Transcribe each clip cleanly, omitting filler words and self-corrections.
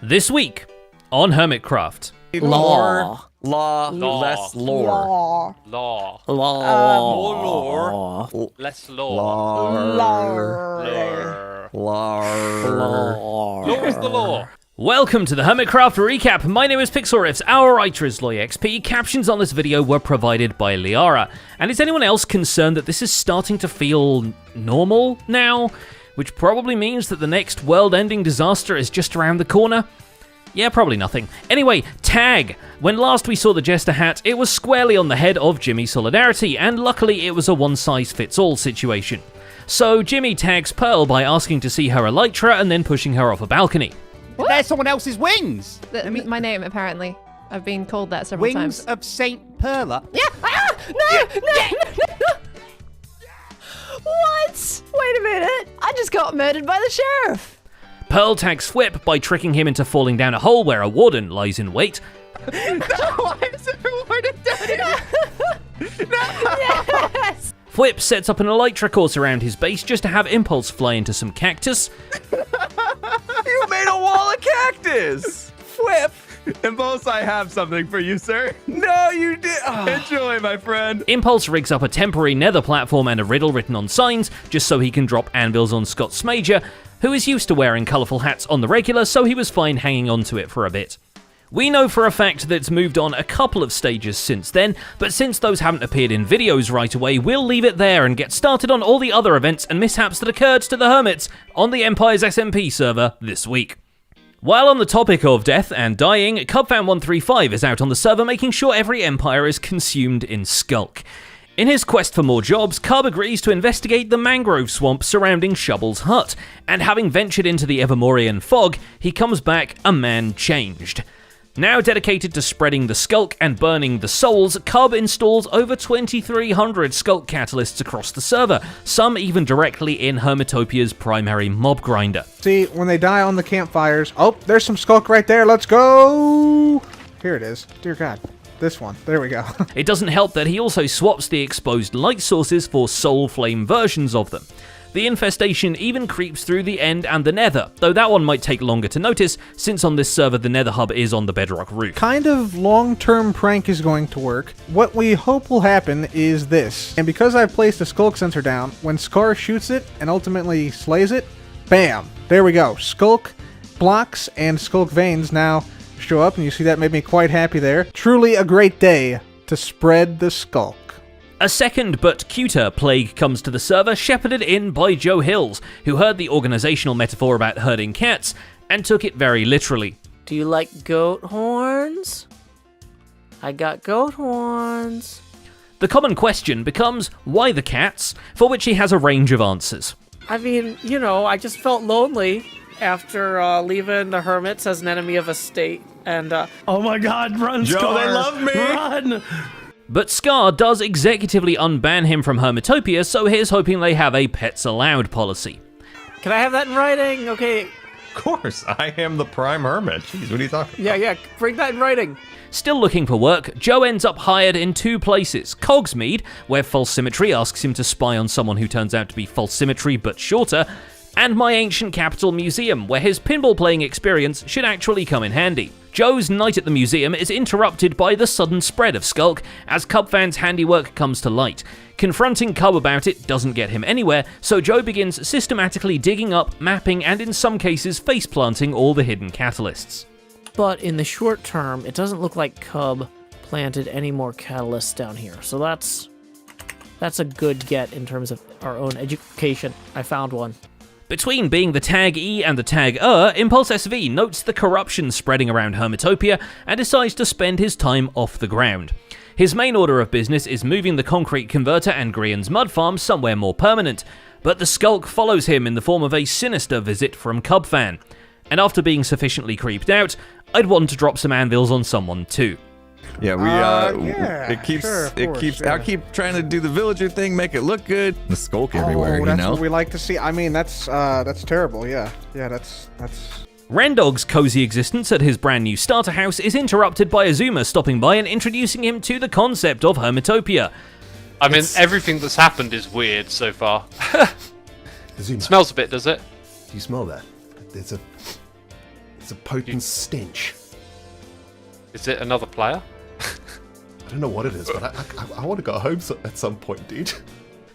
This week on Hermitcraft. Law. Less lore. Law. More lore. Less law. Lore. Law is the law. Welcome to the Hermitcraft recap. My name is Pixelriffs. Our writer is LoyXP. Captions on this video were provided by Liara. And is anyone else concerned that this is starting to feel normal now? Which probably means that the next world-ending disaster is just around the corner? Yeah, probably nothing. Anyway, tag. When last we saw the Jester hat, it was squarely on the head of Jimmy Solidarity, and luckily it was a one-size-fits-all situation. So Jimmy tags Pearl by asking to see her elytra and then pushing her off a balcony. There's someone else's wings. My name, apparently. I've been called that several Wings times. of Saint Perla. Yeah! No! What? Wait a minute. I just got murdered by the sheriff. Pearl tags Flip by tricking him into falling down a hole where a warden lies in wait. Why is there a warden down here? Yes! Flip sets up an elytra course around his base just to have Impulse fly into some cactus. You made a wall of cactus! Flip! Impulse, I have something for you, sir. No, you did. Enjoy, my friend. Impulse rigs up a temporary nether platform and a riddle written on signs, just so he can drop anvils on Scott Smager, who is used to wearing colourful hats on the regular, so he was fine hanging onto it for a bit. We know for a fact that it's moved on a couple of stages since then, but since those haven't appeared in videos right away, we'll leave it there and get started on all the other events and mishaps that occurred to the Hermits on the Empire's SMP server this week. While on the topic of death and dying, Cubfan135 is out on the server making sure every Empire is consumed in skulk. In his quest for more jobs, Cub agrees to investigate the mangrove swamp surrounding Shovel's hut, and having ventured into the Evermorian fog, he comes back a man changed. Now dedicated to spreading the skulk and burning the souls, Cub installs over 2,300 skulk catalysts across the server, some even directly in Hermitopia's primary mob grinder. See, when they die on the campfires... Oh, there's some skulk right there. Let's go! Here it is. Dear God. This one. There we go. It doesn't help that he also swaps the exposed light sources for soul flame versions of them. The infestation even creeps through the End and the Nether, though that one might take longer to notice, since on this server the Nether hub is on the bedrock roof. Kind of long-term prank is going to work. What we hope will happen is this. And because I've placed a skulk sensor down, when Scar shoots it and ultimately slays it, bam! There we go. Skulk blocks and skulk veins now show up, and you see that made me quite happy there. Truly a great day to spread the skulk. A second but cuter plague comes to the server, shepherded in by Joe Hills, who heard the organizational metaphor about herding cats and took it very literally. Do you like goat horns? I got goat horns. The common question becomes, why the cats? For which he has a range of answers. I mean, I just felt lonely after leaving the Hermits as an enemy of a state. And, Oh my god, run, Joe, Scar! they love me! Run! But Scar does executively unban him from Hermitopia, so here's hoping they have a pets allowed policy. can I have that in writing? Okay, Of course, I am the prime hermit. Jeez, what are you talking about? yeah, bring that in writing. Still looking for work, Joe ends up hired in two places. Cogsmead, where False Symmetry asks him to spy on someone who turns out to be False Symmetry but shorter, and My Ancient Capital Museum, where his pinball playing experience should actually come in handy. Joe's night at the museum is interrupted by the sudden spread of skulk as Cubfan's handiwork comes to light. Confronting Cub about it doesn't get him anywhere, so Joe begins systematically digging up, mapping, and in some cases face-planting all the hidden catalysts. But in the short term, it doesn't look like Cub planted any more catalysts down here. So that's a good get in terms of our own education. I found one. Between being the Tag E and the Tag Impulse SV notes the corruption spreading around Hermitopia and decides to spend his time off the ground. His main order of business is moving the concrete converter and Grian's mud farm somewhere more permanent, but the skulk follows him in the form of a sinister visit from Cubfan. And after being sufficiently creeped out, I'd want to drop some anvils on someone too. Yeah, it keeps. I keep trying to do the villager thing, make it look good. The skulk everywhere, that's what we like to see. I mean, that's terrible. Yeah, that's. Rendog's cozy existence at his brand new starter house is interrupted by Azuma stopping by and introducing him to the concept of Hermitopia. I mean, everything that's happened is weird so far. Azuma, Smells a bit, does it? do you smell that? It's It's a potent stench. Is it another player? I don't know what it is, but I want to go home at some point, dude.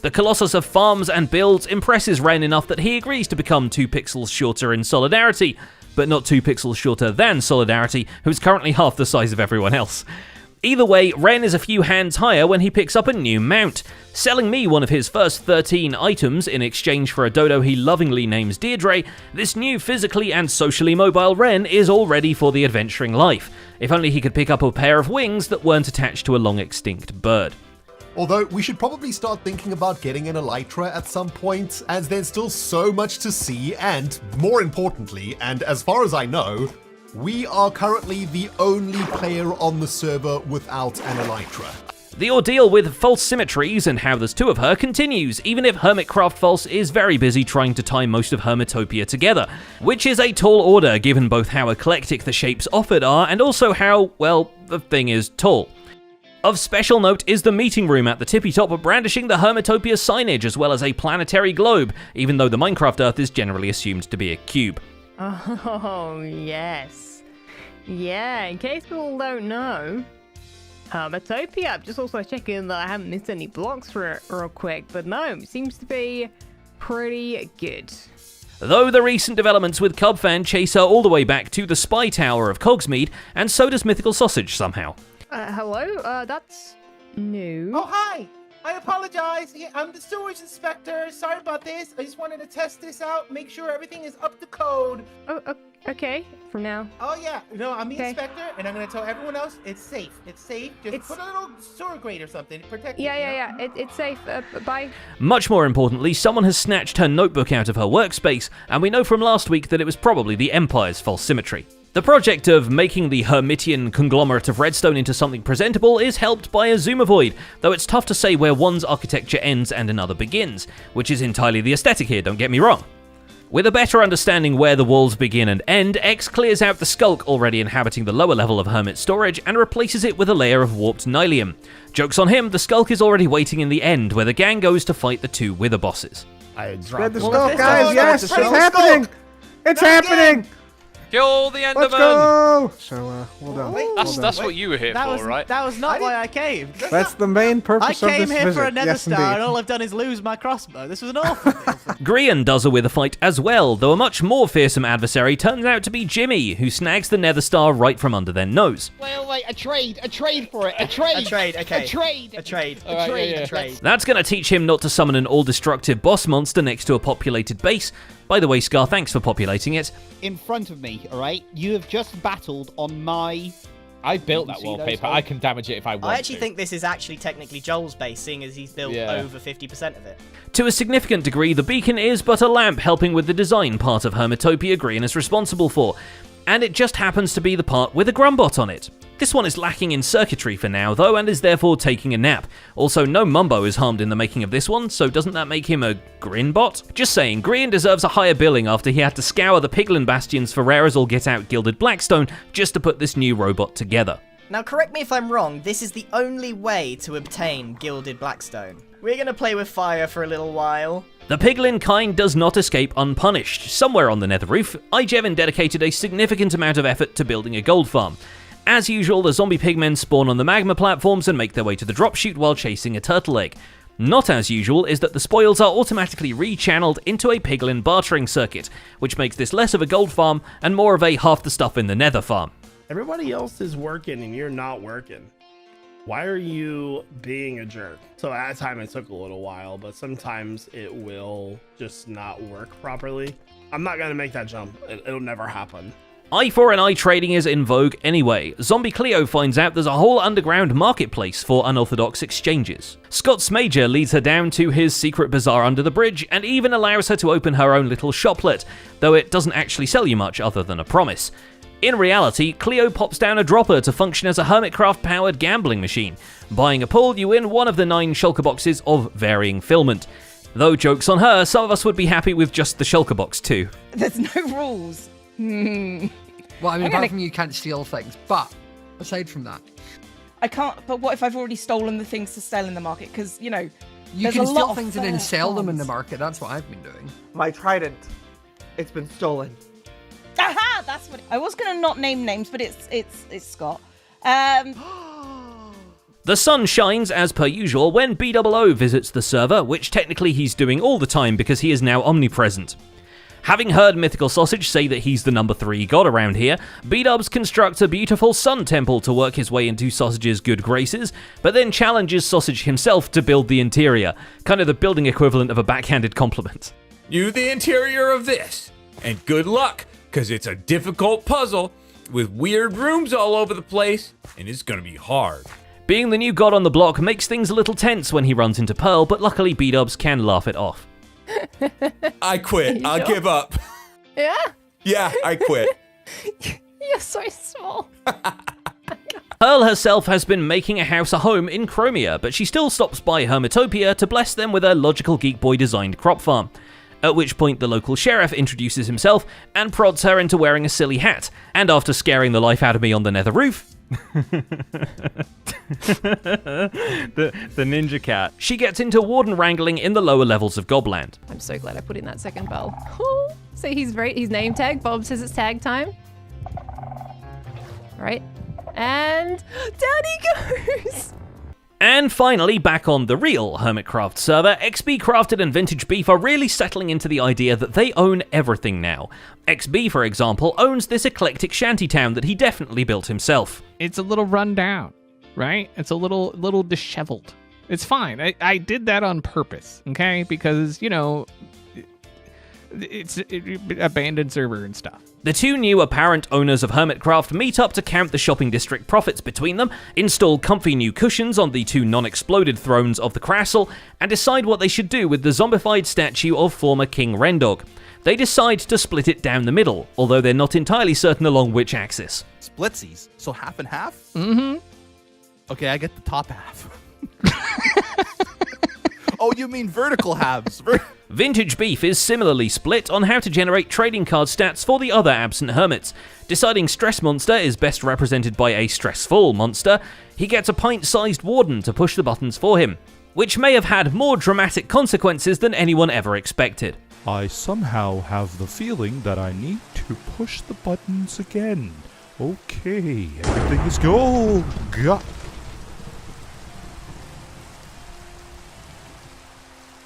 The Colossus of farms and builds impresses Ren enough that he agrees to become 2 pixels shorter in Solidarity, but not 2 pixels shorter than Solidarity, who's currently half the size of everyone else. Either way, Ren is a few hands higher when he picks up a new mount, selling me one of his first 13 items in exchange for a dodo he lovingly names Deirdre. This new physically and socially mobile Ren is all ready for the adventuring life. If only he could pick up a pair of wings that weren't attached to a long extinct bird. Although, we should probably start thinking about getting an elytra at some point, as there's still so much to see, and more importantly, and as far as I know, we are currently the only player on the server without an elytra. The ordeal with false symmetries and how there's 2 of her continues, even if Hermitcraft False is very busy trying to tie most of Hermitopia together, which is a tall order given both how eclectic the shapes offered are and also how, well, the thing is tall. Of special note is the meeting room at the tippy top brandishing the Hermitopia signage as well as a planetary globe, even though the Minecraft Earth is generally assumed to be a cube. Oh, yes. Yeah, in case people don't know, Hermitopia, I'm just also checking that I haven't missed any blocks for it real quick, but no, it seems to be pretty good. Though the recent developments with Cubfan chase her all the way back to the Spy Tower of Cogsmeade, and so does Mythical Sausage somehow. Hello? That's new. Oh, hi! I apologize. I'm the sewage inspector. Sorry about this. I just wanted to test this out, make sure everything is up to code. Oh, okay, from now. Oh, yeah. No, I'm the Okay. inspector, and I'm going to tell everyone else it's safe. It's safe. Just put a little sewer grate or something to protect it. Yeah. It's safe. Bye. Much more importantly, someone has snatched her notebook out of her workspace, and we know from last week that it was probably the Empire's false symmetry. The project of making the Hermitian conglomerate of redstone into something presentable is helped by a Zoomovoid, though it's tough to say where one's architecture ends and another begins, which is entirely the aesthetic here, don't get me wrong. With a better understanding where the walls begin and end, X clears out the skulk already inhabiting the lower level of Hermit storage and replaces it with a layer of warped nylium. Joke's on him, the skulk is already waiting in the end where the gang goes to fight the 2 wither bosses. Spread the skull, guys, yes, it's happening! It's happening! Kill the Enderman! Let's go! So, hold on. That's what you were here for, right? That was not why I came. That's the main purpose of I this came here visit. for a nether Yes, star, indeed. and all I've done is lose my crossbow. This was an awful thing. Grian does a wither fight as well, though a much more fearsome adversary turns out to be Jimmy, who snags the nether star right from under their nose. Wait, a trade for it, a trade, okay. a trade. A trade. That's going to teach him not to summon an all-destructive boss monster next to a populated base. By the way, Scar, thanks for populating it. In front of me, alright? You have just battled on my... I built that wallpaper. I can damage it if I want to. I actually think this is actually technically Joel's base, seeing as he's built over 50% of it. To a significant degree, the beacon is but a lamp helping with the design part of Hermitopia Grian is responsible for, and it just happens to be the part with a Grumbot on it. This one is lacking in circuitry for now, though, and is therefore taking a nap. Also, no Mumbo is harmed in the making of this one, so doesn't that make him a Grinbot? Just saying, Grian deserves a higher billing after he had to scour the Piglin Bastions for rare as all get out Gilded Blackstone just to put this new robot together. Now, correct me if I'm wrong, this is the only way to obtain Gilded Blackstone. We're going to play with fire for a little while. The Piglin kind does not escape unpunished. Somewhere on the nether roof, iJevin dedicated a significant amount of effort to building a gold farm. As usual, the zombie pigmen spawn on the magma platforms and make their way to the drop chute while chasing a turtle egg. Not as usual is that the spoils are automatically rechanneled into a piglin bartering circuit, which makes this less of a gold farm and more of a half the stuff in the nether farm. Everybody else is working and you're not working. Why are you being a jerk? So at the time it took a little while, but sometimes it will just not work properly. I'm not gonna make that jump. It'll never happen. I4 trading is in vogue anyway. Zombie Cleo finds out there's a whole underground marketplace for unorthodox exchanges. Scott's Major leads her down to his secret bazaar under the bridge and even allows her to open her own little shoplet, though it doesn't actually sell you much other than a promise. In reality, Cleo pops down a dropper to function as a Hermitcraft-powered gambling machine. Buying a pull, you win one of the 9 shulker boxes of varying filament. Though joke's on her, some of us would be happy with just the shulker box too. There's no rules. Well, I mean, apart from you can't steal things, but aside from that, I can't. But what if I've already stolen the things to sell in the market? Because you can steal things and then sell them in the market. That's what I've been doing. My trident, it's been stolen. Aha! That's what I was gonna not name names, but it's Scott. The sun shines as per usual when BOO visits the server, which technically he's doing all the time because he is now omnipresent. Having heard Mythical Sausage say that he's the number 3 god around here, B-Dubs constructs a beautiful sun temple to work his way into Sausage's good graces, but then challenges Sausage himself to build the interior, kind of the building equivalent of a backhanded compliment. You the interior of this, and good luck, cause it's a difficult puzzle with weird rooms all over the place, and it's gonna be hard. Being the new god on the block makes things a little tense when he runs into Pearl, but luckily B-Dubs can laugh it off. I quit. I'll give up. Yeah? Yeah, I quit. You're so small. Pearl herself has been making a house a home in Chromia, but she still stops by Hermitopia to bless them with her Logical Geek Boy designed crop farm. At which point the local sheriff introduces himself and prods her into wearing a silly hat, and after scaring the life out of me on the nether roof, the ninja cat. she gets into warden wrangling in the lower levels of Gobland. I'm so glad I put in that second bell. So he's name tag. Bob says it's tag time. Right. And down he goes. And finally, back on the real Hermitcraft server, XB Crafted and Vintage Beef are really settling into the idea that they own everything now. XB, for example, owns this eclectic shantytown that he definitely built himself. It's a little run down, right? It's a little disheveled. It's fine. I did that on purpose, okay? Because, you know, it's abandoned server and stuff. The two new apparent owners of Hermitcraft meet up to count the shopping district profits between them, install comfy new cushions on the 2 non-exploded thrones of the castle, and decide what they should do with the zombified statue of former King Rendog. They decide to split it down the middle, although they're not entirely certain along which axis. Splitsies. So half and half? Mm-hmm. Okay, I get the top half. Oh, you mean vertical halves. Vintage Beef is similarly split on how to generate trading card stats for the other absent hermits. Deciding Stress Monster is best represented by a Stressful Monster, he gets a pint-sized warden to push the buttons for him, which may have had more dramatic consequences than anyone ever expected. I somehow have the feeling that I need to push the buttons again. Okay, everything is go.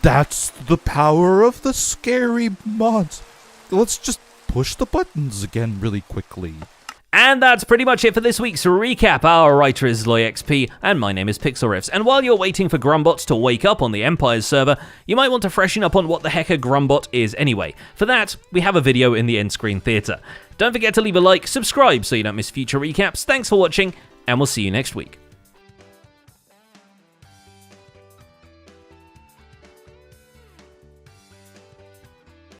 That's the power of the scary mods. Let's just push the buttons again really quickly. And that's pretty much it for this week's recap. Our writer is LoyXP, and my name is Pixel Riffs. And while you're waiting for Grumbots to wake up on the Empire's server, you might want to freshen up on what the heck a Grumbot is anyway. For that, we have a video in the end screen theatre. Don't forget to leave a like, subscribe so you don't miss future recaps. Thanks for watching, and we'll see you next week.